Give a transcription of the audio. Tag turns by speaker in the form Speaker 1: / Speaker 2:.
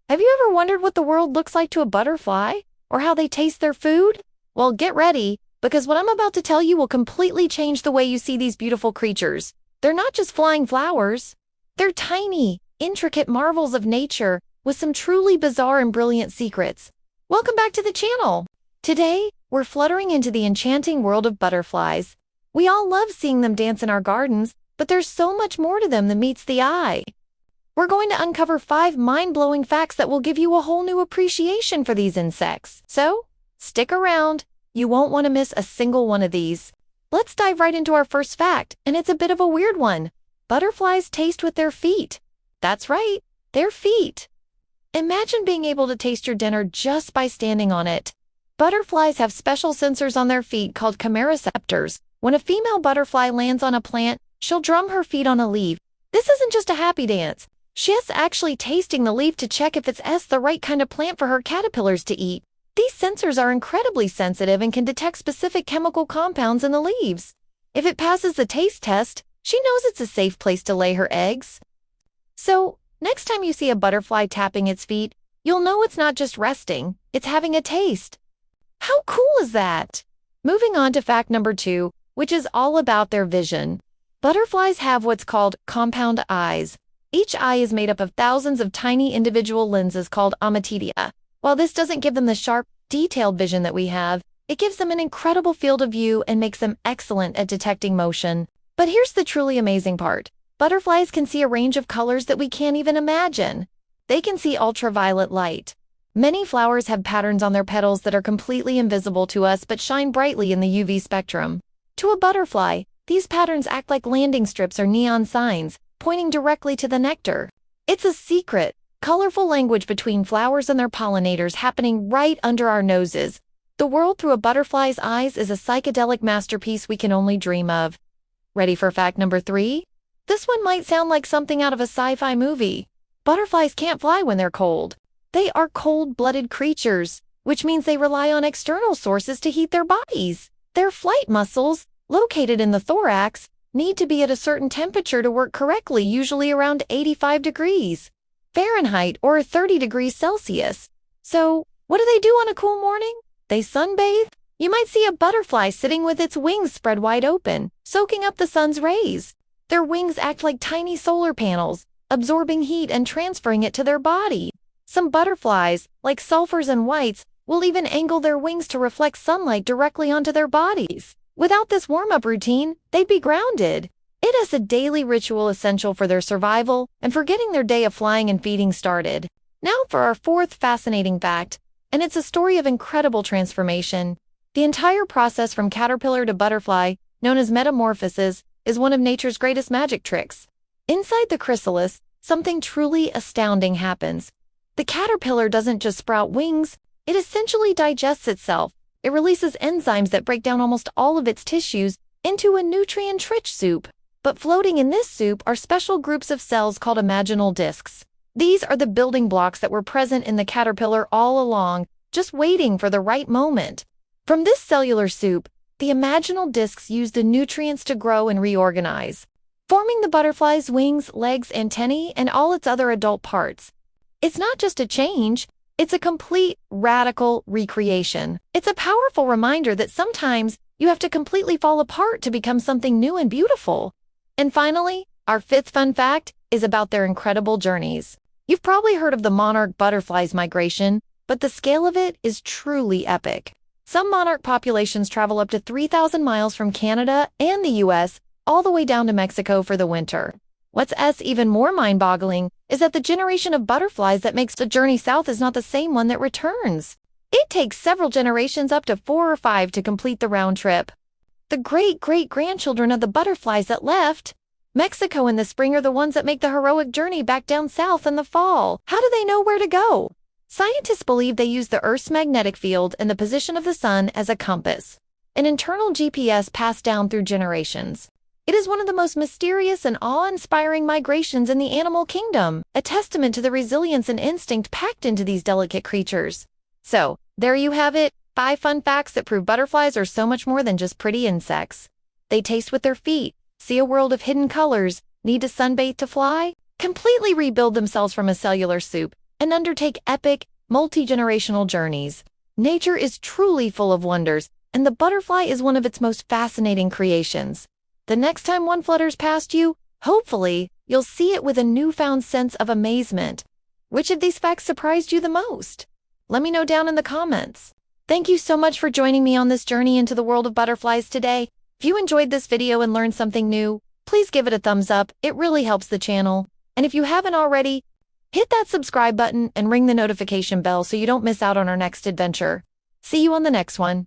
Speaker 1: Have you ever wondered what the world looks like to a butterfly? Or how they taste their food? Well, get ready, because what I'm about to tell you will completely change the way you see these beautiful creatures. They're not just flying flowers. They're tiny, intricate marvels of nature with some truly bizarre and brilliant secrets. Welcome back to the channel. Today, we're fluttering into the enchanting world of butterflies. We all love seeing them dance in our gardens, but there's so much more to them than meets the eye. We're going to uncover 5 mind-blowing facts that will give you a whole new appreciation for these insects. So, stick around. You won't want to miss a single one of these. Let's dive right into our first fact, and it's a bit of a weird one. Butterflies taste with their feet. That's right, their feet. Imagine being able to taste your dinner just by standing on it. Butterflies have special sensors on their feet called chemoreceptors. When a female butterfly lands on a plant, she'll drum her feet on a leaf. This isn't just a happy dance. She's actually tasting the leaf to check if it's the right kind of plant for her caterpillars to eat. These sensors are incredibly sensitive and can detect specific chemical compounds in the leaves. If it passes the taste test, she knows it's a safe place to lay her eggs. So, next time you see a butterfly tapping its feet, you'll know it's not just resting, it's having a taste. How cool is that? Moving on to fact number 2, which is all about their vision. Butterflies have what's called compound eyes. Each eye is made up of thousands of tiny individual lenses called ommatidia. While this doesn't give them the sharp, detailed vision that we have, it gives them an incredible field of view and makes them excellent at detecting motion. But here's the truly amazing part. Butterflies can see a range of colors that we can't even imagine. They can see ultraviolet light. Many flowers have patterns on their petals that are completely invisible to us but shine brightly in the UV spectrum. To a butterfly, these patterns act like landing strips or neon signs, pointing directly to the nectar. It's a secret, colorful language between flowers and their pollinators happening right under our noses. The world through a butterfly's eyes is a psychedelic masterpiece we can only dream of. Ready for fact number 3? This one might sound like something out of a sci-fi movie. Butterflies can't fly when they're cold. They are cold-blooded creatures, which means they rely on external sources to heat their bodies. Their flight muscles, located in the thorax, need to be at a certain temperature to work correctly, usually around 85 degrees Fahrenheit or 30 degrees Celsius. So, what do they do on a cool morning? They sunbathe. You might see a butterfly sitting with its wings spread wide open, soaking up the sun's rays. Their wings act like tiny solar panels, absorbing heat and transferring it to their body. Some butterflies, like sulfurs and whites, will even angle their wings to reflect sunlight directly onto their bodies. Without this warm-up routine, they'd be grounded. It is a daily ritual essential for their survival and for getting their day of flying and feeding started. Now for our 4th fascinating fact, and it's a story of incredible transformation. The entire process from caterpillar to butterfly, known as metamorphosis, is one of nature's greatest magic tricks. Inside the chrysalis, something truly astounding happens. The caterpillar doesn't just sprout wings, it essentially digests itself. It releases enzymes that break down almost all of its tissues into a nutrient-rich soup. But floating in this soup are special groups of cells called imaginal discs. These are the building blocks that were present in the caterpillar all along, just waiting for the right moment. From this cellular soup, the imaginal discs use the nutrients to grow and reorganize, forming the butterfly's wings, legs, antennae, and all its other adult parts. It's not just a change, it's a complete, radical recreation. It's a powerful reminder that sometimes you have to completely fall apart to become something new and beautiful. And finally, our 5th fun fact is about their incredible journeys. You've probably heard of the monarch butterfly's migration, but the scale of it is truly epic. Some monarch populations travel up to 3,000 miles from Canada and the US all the way down to Mexico for the winter. What's even more mind-boggling is that the generation of butterflies that makes the journey south is not the same one that returns. It takes several generations, up to 4 or 5, to complete the round trip. The great-great-grandchildren of the butterflies that left Mexico in the spring are the ones that make the heroic journey back down south in the fall. How do they know where to go? Scientists believe they use the Earth's magnetic field and the position of the sun as a compass, an internal GPS passed down through generations. It is one of the most mysterious and awe-inspiring migrations in the animal kingdom, a testament to the resilience and instinct packed into these delicate creatures. So, there you have it, 5 fun facts that prove butterflies are so much more than just pretty insects. They taste with their feet, see a world of hidden colors, need to sunbathe to fly, completely rebuild themselves from a cellular soup, and undertake epic, multi-generational journeys. Nature is truly full of wonders, and the butterfly is one of its most fascinating creations. The next time one flutters past you, hopefully, you'll see it with a newfound sense of amazement. Which of these facts surprised you the most? Let me know down in the comments. Thank you so much for joining me on this journey into the world of butterflies today. If you enjoyed this video and learned something new, please give it a thumbs up. It really helps the channel. And if you haven't already, hit that subscribe button and ring the notification bell so you don't miss out on our next adventure. See you on the next one.